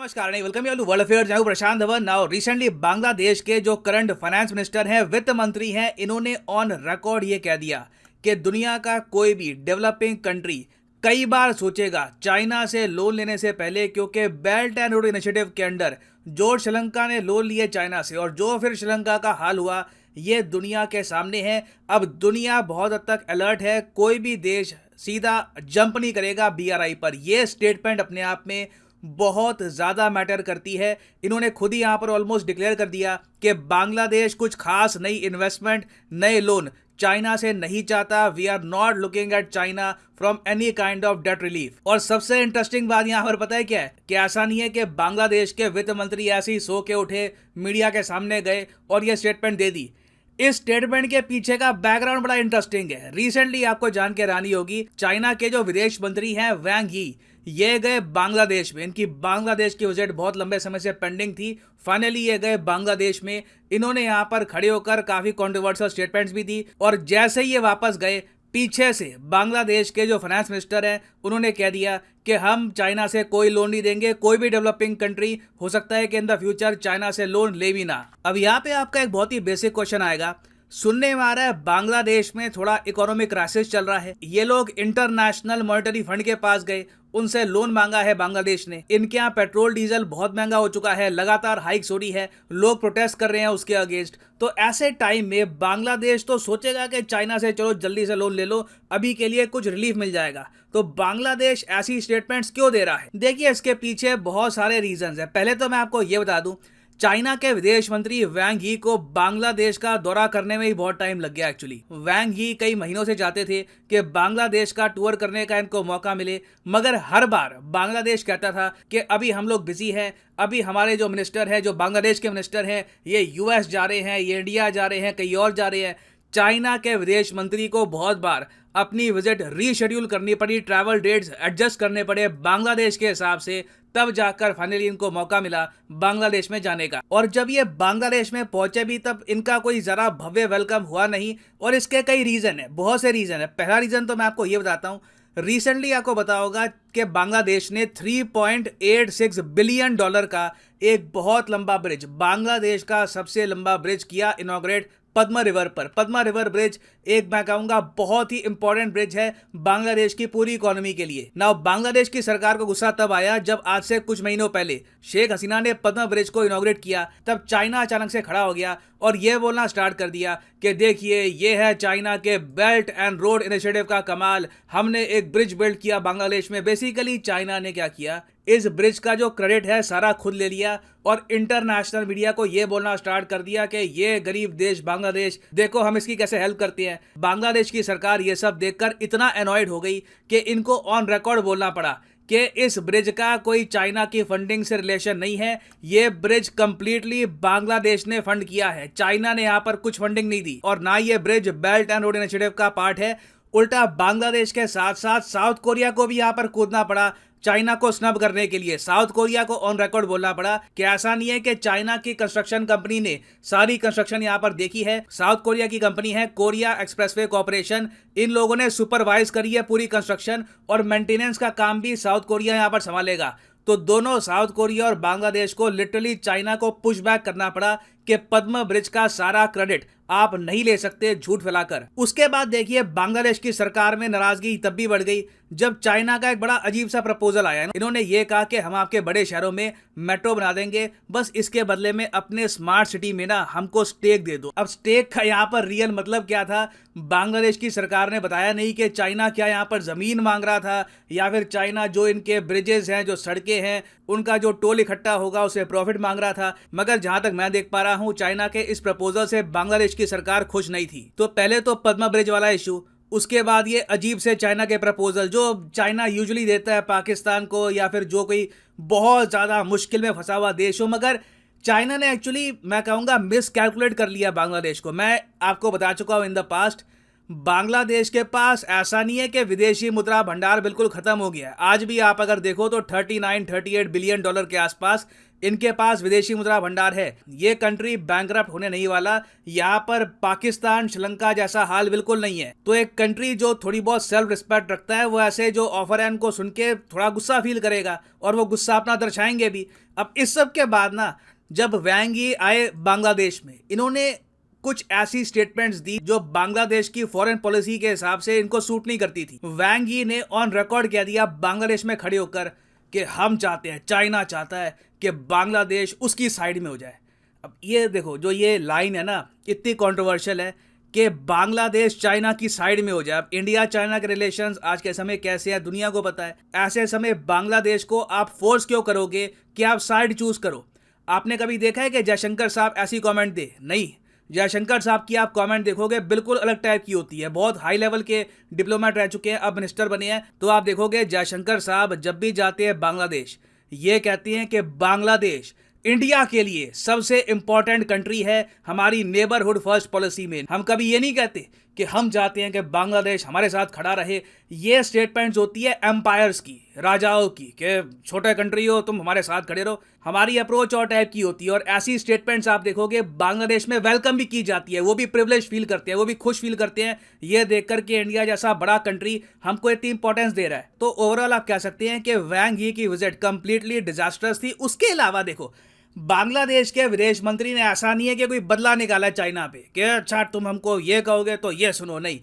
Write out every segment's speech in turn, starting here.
नमस्कार नहीं welcome you world affairs. मैं हूं प्रशांत धवन। नाउ रिसेंटली बांग्लादेश के जो करंट फाइनेंस मिनिस्टर हैं, वित्त मंत्री हैं, इन्होंने ऑन रिकॉर्ड ये कह दिया कि दुनिया का कोई भी डेवलपिंग कंट्री कई बार सोचेगा चाइना से लोन लेने से पहले, क्योंकि बेल्ट एंड रोड इनिशिएटिव के अंडर जो श्रीलंका ने लोन लिए चाइना से और जो फिर श्रीलंका का हाल हुआ, ये दुनिया के सामने है। अब दुनिया बहुत हद तक अलर्ट है, कोई भी देश सीधा जंप नहीं करेगा बीआरआई पर। यह स्टेटमेंट अपने आप में बहुत ज़्यादा मैटर करती है। इन्होंने खुद ही यहाँ पर ऑलमोस्ट डिक्लेयर कर दिया कि बांग्लादेश कुछ खास नई इन्वेस्टमेंट, नए लोन चाइना से नहीं चाहता। We are not looking at China from any kind of debt relief. और सबसे इंटरेस्टिंग बात यहाँ पर पता है क्या है, कि ऐसा नहीं है कि बांग्लादेश के वित्त मंत्री ऐसे ही सो के उठे, मीडिया के सामने गए और ये स्टेटमेंट दे दी। इस स्टेटमेंट के पीछे का बैकग्राउंड बड़ा इंटरेस्टिंग है। रिसेंटली आपको जान के हैरानी होगी, चाइना के जो विदेश मंत्री हैं वांग यी, ये गए बांग्लादेश में। इनकी बांग्लादेश की विजिट बहुत लंबे समय से पेंडिंग थी। फाइनली ये गए बांग्लादेश में। इन्होंने यहाँ पर खड़े होकर काफी कंट्रोवर्शियल स्टेटमेंट्स भी दी और जैसे ही ये वापस गए, पीछे से बांग्लादेश के जो फाइनेंस मिनिस्टर हैं, उन्होंने कह दिया कि हम चाइना से कोई लोन नहीं देंगे। कोई भी डेवलपिंग कंट्री हो सकता है कि इन द फ्यूचर चाइना से लोन ले भी ना। अब यहाँ पे आपका एक बहुत ही बेसिक क्वेश्चन आएगा, सुनने में आ रहा है बांग्लादेश में थोड़ा इकोनॉमिक क्राइसिस चल रहा है, ये लोग इंटरनेशनल मॉनेटरी फंड के पास गए, उनसे लोन मांगा है बांग्लादेश ने। इनके यहाँ पेट्रोल डीजल बहुत महंगा हो चुका है, लगातार हाइक्स हो रही है, लोग प्रोटेस्ट कर रहे हैं उसके अगेंस्ट। तो ऐसे टाइम में बांग्लादेश तो सोचेगा कि चाइना से चलो जल्दी से लोन ले लो, अभी के लिए कुछ रिलीफ मिल जाएगा। तो बांग्लादेश ऐसी स्टेटमेंट्स क्यों दे रहा है? देखिए, इसके पीछे बहुत सारे रीजंस है। पहले तो मैं आपको ये बता दूं, चाइना के विदेश मंत्री वांग यी को बांग्लादेश का दौरा करने में ही बहुत टाइम लग गया। एक्चुअली वांग यी कई महीनों से चाहते थे कि बांग्लादेश का टूर करने का इनको मौका मिले, मगर हर बार बांग्लादेश कहता था कि अभी हम लोग बिजी हैं, अभी हमारे जो मिनिस्टर हैं, जो बांग्लादेश के मिनिस्टर हैं, ये यूएस जा रहे हैं, ये इंडिया जा रहे हैं, कहीं और जा रहे हैं। चाइना के विदेश मंत्री को बहुत बार अपनी विजिट रीशेड्यूल करनी पड़ी, ट्रैवल डेट्स एडजस्ट करने पड़े बांग्लादेश के हिसाब से, तब जाकर फाइनली इनको मौका मिला बांग्लादेश में जाने का। और जब ये बांग्लादेश में पहुंचे भी, तब इनका कोई जरा भव्य वेलकम हुआ नहीं। और इसके कई रीजन है, बहुत से रीजन है। पहला रीजन तो मैं आपको ये बताता हूँ, रिसेंटली आपको पता होगा कि बांग्लादेश ने $3.86 बिलियन का एक बहुत लंबा ब्रिज, बांग्लादेश का सबसे लंबा ब्रिज किया इनॉग्रेट पद्मा रिवर पर। पद्मा रिवर ब्रिज एक मैं कहूंगा बहुत ही इंपॉर्टेंट ब्रिज है बांग्लादेश की पूरी इकोनॉमी के लिए। नाउ बांग्लादेश की सरकार को गुस्सा तब आया जब आज से कुछ महीनों पहले शेख हसीना ने पद्मा ब्रिज को इनॉग्रेट किया। तब चाइना अचानक से खड़ा हो गया और यह बोलना स्टार्ट कर दिया कि देखिए, ये है चाइना के बेल्ट एंड रोड इनिशिएटिव का कमाल, हमने एक ब्रिज बिल्ड किया बांग्लादेश में। बेसिकली चाइना ने क्या किया, इस ब्रिज का जो क्रेडिट है सारा खुद ले लिया और इंटरनेशनल मीडिया को यह बोलना स्टार्ट कर दिया कि ये गरीब देश बांग्लादेश, देखो हम इसकी कैसे हेल्प करते हैं। बांग्लादेश की सरकार ये सब देखकर इतना एनॉयड हो गई कि इनको ऑन रिकॉर्ड बोलना पड़ा कि इस ब्रिज का कोई चाइना की फंडिंग से रिलेशन नहीं है, ये ब्रिज कंप्लीटली बांग्लादेश ने फंड किया है, चाइना ने यहाँ पर कुछ फंडिंग नहीं दी। और ना ये bridge belt and road initiative का पार्ट है, उल्टा बांग्लादेश के साथ साथ साउथ कोरिया को भी यहाँ पर कूदना पड़ा चाइना को स्नब करने के लिए। साउथ कोरिया को ऑन रिकॉर्ड बोलना पड़ा कि ऐसा नहीं है कि चाइना की कंस्ट्रक्शन कंपनी ने सारी कंस्ट्रक्शन यहां पर देखी है, साउथ कोरिया की कंपनी है कोरिया एक्सप्रेसवे कॉर्पोरेशन, इन लोगों ने सुपरवाइज करी है पूरी कंस्ट्रक्शन और मेंटेनेंस का काम भी साउथ कोरिया यहां पर संभालेगा। तो दोनों साउथ कोरिया और बांग्लादेश को लिटरली चाइना को पुश बैक करना पड़ा कि पद्मा ब्रिज का सारा क्रेडिट आप नहीं ले सकते झूठ फैलाकर। उसके बाद देखिए, बांग्लादेश की सरकार में नाराजगी तब भी बढ़ गई जब चाइना का एक बड़ा अजीब सा प्रपोजल आया। इन्होंने ये कहा कि हम आपके बड़े शहरों में मेट्रो बना देंगे, बस इसके बदले में अपने स्मार्ट सिटी में ना हमको स्टेक दे दो। अब स्टेक का यहाँ पर रियल मतलब क्या था, बांग्लादेश की सरकार ने बताया नहीं कि चाइना क्या यहाँ पर जमीन मांग रहा था, या फिर चाइना जो इनके ब्रिजेस हैं, जो सड़कें हैं, उनका जो टोल इकट्ठा होगा उसे प्रॉफिट मांग रहा था। मगर जहां तक मैं देख पा रहा हूं, चाइना के इस प्रपोजल से बांग्लादेश की सरकार खुश नहीं थी। तो पहले तो पद्मा ब्रिज वाला इशू, उसके बाद ये अजीब से चाइना के प्रपोजल जो चाइना यूजुअली देता है पाकिस्तान को या फिर जो कोई बहुत ज्यादा मुश्किल में फंसा हुआ देश हो, मगर चाइना ने एक्चुअली मैं कहूंगा मिस कैलकुलेट कर लिया बांग्लादेश को। मैं आपको बता चुका हूं इन द पास्ट, बांग्लादेश के पास ऐसा नहीं है कि विदेशी मुद्रा भंडार बिल्कुल खत्म हो गया है। आज भी आप अगर देखो तो $39-38 बिलियन के आसपास इनके पास विदेशी मुद्रा भंडार है, ये कंट्री बैंकरप्ट होने नहीं वाला। यहाँ पर पाकिस्तान, श्रीलंका जैसा हाल बिल्कुल नहीं है। तो एक कंट्री जो थोड़ी बहुत सेल्फ रिस्पेक्ट रखता है वो ऐसे जो ऑफर है उनको सुन के थोड़ा गुस्सा फील करेगा और वो गुस्सा अपना दर्शाएंगे भी। अब इस सब के बाद ना जब वैंग यी आए बांग्लादेश में, इन्होंने कुछ ऐसी स्टेटमेंट्स दी जो बांग्लादेश की फॉरेन पॉलिसी के हिसाब से इनको सूट नहीं करती थी। वैंग यी ने ऑन रिकॉर्ड कह दिया बांग्लादेश में खड़े होकर कि हम चाहते हैं, चाइना चाहता है कि बांग्लादेश उसकी साइड में हो जाए। अब ये देखो, जो ये लाइन है ना, इतनी कंट्रोवर्शियल है कि बांग्लादेश चाइना की साइड में हो जाए। अब इंडिया चाइना के रिलेशंस आज के समय कैसे हैं दुनिया को पता है। ऐसे समय बांग्लादेश को आप फोर्स क्यों करोगे कि आप साइड चूज करो? आपने कभी देखा है कि जयशंकर साहब ऐसी कमेंट दे? नहीं। जयशंकर साहब की आप कमेंट देखोगे बिल्कुल अलग टाइप की होती है। बहुत हाई लेवल के डिप्लोमेट रह चुके हैं, अब मिनिस्टर बने हैं। तो आप देखोगे जयशंकर साहब जब भी जाते हैं बांग्लादेश, ये कहते हैं कि बांग्लादेश इंडिया के लिए सबसे इंपॉर्टेंट कंट्री है हमारी नेबरहुड फर्स्ट पॉलिसी में। हम कभी ये नहीं कहते कि हम चाहते हैं कि बांग्लादेश हमारे साथ खड़ा रहे। ये स्टेटमेंट्स होती है एम्पायर्स की, राजाओं की, कि छोटे कंट्री हो तुम हमारे साथ खड़े रहो। हमारी अप्रोच और टाइप की होती है और ऐसी स्टेटमेंट्स आप देखोगे बांग्लादेश में वेलकम भी की जाती है। वो भी प्रिविलेज फील करते हैं, वो भी खुश फील करते हैं ये देखकर कि इंडिया जैसा बड़ा कंट्री हमको इतनी इंपॉर्टेंस दे रहा है। तो ओवरऑल आप कह सकते हैं कि वैंग यी की विजिट कंप्लीटली डिजास्टर्स थी। उसके अलावा देखो, बांग्लादेश के विदेश मंत्री ने ऐसा नहीं है कि कोई बदला निकाला चाइना पे कि अच्छा तुम हमको ये कहोगे तो ये सुनो। नहीं,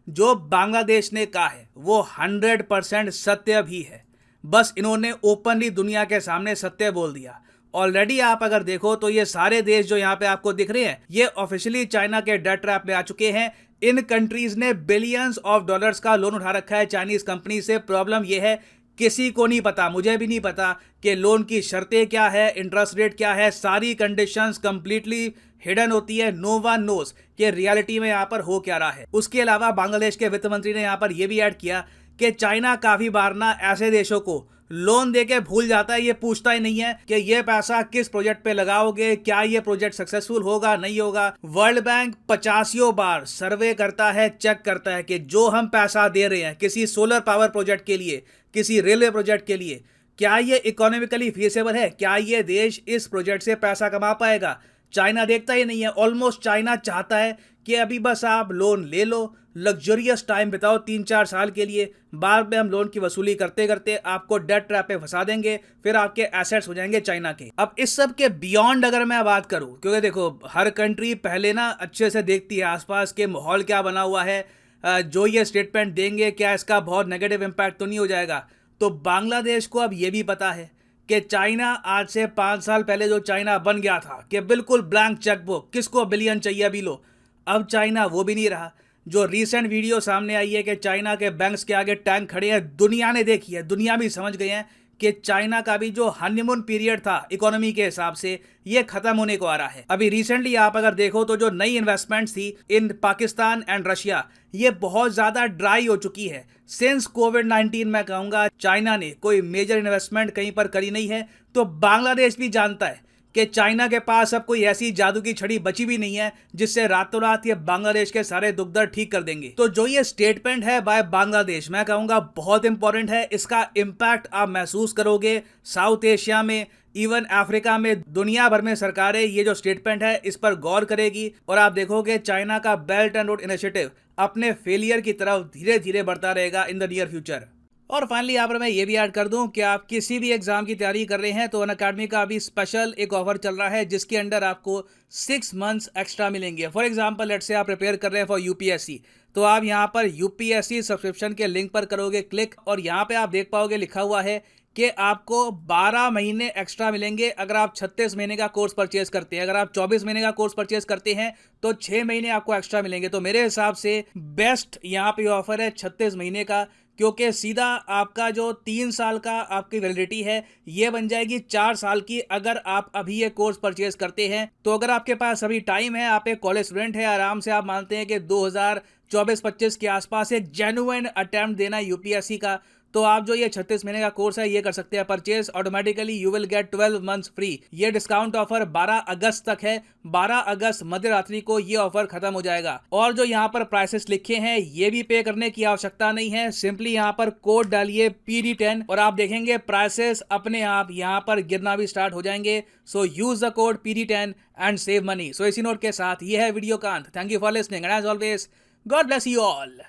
जो बांग्लादेश ने कहा है वो 100% सत्य भी है। बस इन्होंने ओपनली दुनिया के सामने सत्य बोल दिया। ऑलरेडी आप अगर देखो तो ये सारे देश जो यहाँ पे आपको दिख रहे हैं ये ऑफिशियली चाइना के डेट ट्रैप में आ चुके हैं। इन कंट्रीज ने बिलियंस ऑफ डॉलर्स का लोन उठा रखा है चाइनीज कंपनी से। प्रॉब्लम यह है किसी को नहीं पता, मुझे भी नहीं पता कि लोन की शर्तें क्या है, इंटरेस्ट रेट क्या है। सारी कंडीशंस कंप्लीटली हिडन होती है। नो वन नोस कि रियलिटी में यहाँ पर हो क्या रहा है। उसके अलावा बांग्लादेश के वित्त मंत्री ने यहाँ पर यह भी ऐड किया कि चाइना काफी बार ना ऐसे देशों को लोन देके भूल जाता है, ये पूछता ही नहीं है कि ये पैसा किस प्रोजेक्ट पे लगाओगे, क्या ये प्रोजेक्ट सक्सेसफुल होगा नहीं होगा। वर्ल्ड बैंक 85 बार सर्वे करता है, चेक करता है कि जो हम पैसा दे रहे हैं किसी सोलर पावर प्रोजेक्ट के लिए, किसी रेलवे प्रोजेक्ट के लिए, क्या ये इकोनॉमिकली फीसेबल है, क्या ये देश इस प्रोजेक्ट से पैसा कमा पाएगा। चाइना देखता ही नहीं है। ऑलमोस्ट चाइना चाहता है कि अभी बस आप लोन ले लो, लग्जरियस टाइम बिताओ 3-4 साल के लिए, बाद में हम लोन की वसूली करते करते आपको डेट ट्रैप पे फंसा देंगे, फिर आपके एसेट्स हो जाएंगे चाइना के। अब इस सब के बियॉन्ड अगर मैं बात करूं, क्योंकि देखो हर कंट्री पहले ना अच्छे से देखती है आसपास के माहौल क्या बना हुआ है, जो ये स्टेटमेंट देंगे क्या इसका बहुत नेगेटिव इम्पैक्ट तो नहीं हो जाएगा। तो बांग्लादेश को अब ये भी पता है कि चाइना आज से 5 साल पहले जो चाइना बन गया था कि बिल्कुल ब्लैंक चेकबुक, किसको बिलियन चाहिए अभी लो, अब चाइना वो भी नहीं रहा। जो रीसेंट वीडियो सामने आई है कि चाइना के बैंक्स के आगे टैंक खड़े हैं, दुनिया ने देखी है, दुनिया भी समझ गए हैं कि चाइना का भी जो हनीमून पीरियड था इकोनॉमी के हिसाब से ये खत्म होने को आ रहा है। अभी रिसेंटली आप अगर देखो तो जो नई इन्वेस्टमेंट्स थी इन पाकिस्तान एंड रशिया, ये बहुत ज्यादा ड्राई हो चुकी है। सिंस कोविड-19 मैं कहूंगा चाइना ने कोई मेजर इन्वेस्टमेंट कहीं पर करी नहीं है। तो बांग्लादेश भी जानता है कि चाइना के पास अब कोई ऐसी जादू की छड़ी बची भी नहीं है जिससे रातों रात ये बांग्लादेश के सारे दुख दर्द ठीक कर देंगे। तो जो ये स्टेटमेंट है बाय बांग्लादेश, मैं कहूंगा बहुत इंपॉर्टेंट है। इसका इम्पैक्ट आप महसूस करोगे साउथ एशिया में, इवन अफ्रीका में, दुनिया भर में सरकारें ये जो स्टेटमेंट है इस पर गौर करेगी और आप देखोगे चाइना का बेल्ट एंड रोड इनिशिएटिव अपने फेलियर की तरफ धीरे धीरे बढ़ता रहेगा इन द नियर फ्यूचर। और फाइनली यहाँ पर मैं ये भी ऐड कर दूं कि आप किसी भी एग्जाम की तैयारी कर रहे हैं तो अनअकैडमी का अभी स्पेशल एक ऑफर चल रहा है जिसके अंडर आपको 6 मंथ्स एक्स्ट्रा मिलेंगे। फॉर एग्जांपल लेट्स से आप प्रिपेयर कर रहे हैं फॉर यूपीएससी, तो आप यहाँ पर यूपीएससी सब्सक्रिप्शन के लिंक पर करोगे क्लिक और यहाँ पे आप देख पाओगे लिखा हुआ है कि आपको 12 महीने एक्स्ट्रा मिलेंगे अगर आप 36 महीने का कोर्स परचेज करते हैं। अगर आप 24 महीने का कोर्स परचेज करते हैं तो 6 महीने आपको एक्स्ट्रा मिलेंगे। तो मेरे हिसाब से बेस्ट यहाँ पे ऑफर है 36 महीने का, क्योंकि सीधा आपका जो 3 साल का आपकी वैलिडिटी है ये बन जाएगी 4 साल की अगर आप अभी ये कोर्स परचेज करते हैं। तो अगर आपके पास अभी टाइम है, आप एक कॉलेज स्टूडेंट है, आराम से आप मानते हैं कि 2024-25 के आसपास एक जेन्युइन अटेम्प्ट देना यूपीएससी का, तो आप जो ये 36 महीने का कोर्स है ये कर सकते हैं purchase automatically, you will get 12 months free. ये डिस्काउंट ऑफर 12 अगस्त तक है। 12 अगस्त मध्य रात्रि को ये ऑफर खत्म हो जाएगा। और जो यहाँ पर प्राइसेस लिखे हैं ये भी पे करने की आवश्यकता नहीं है, सिंपली यहाँ पर कोड डालिए PD10 और आप देखेंगे प्राइसेस अपने आप यहाँ पर गिरना भी स्टार्ट हो जाएंगे। So use the code PD10 and save money. So इसी नोट के साथ ये है वीडियो का अंत। Thank you for listening and as always God bless you all.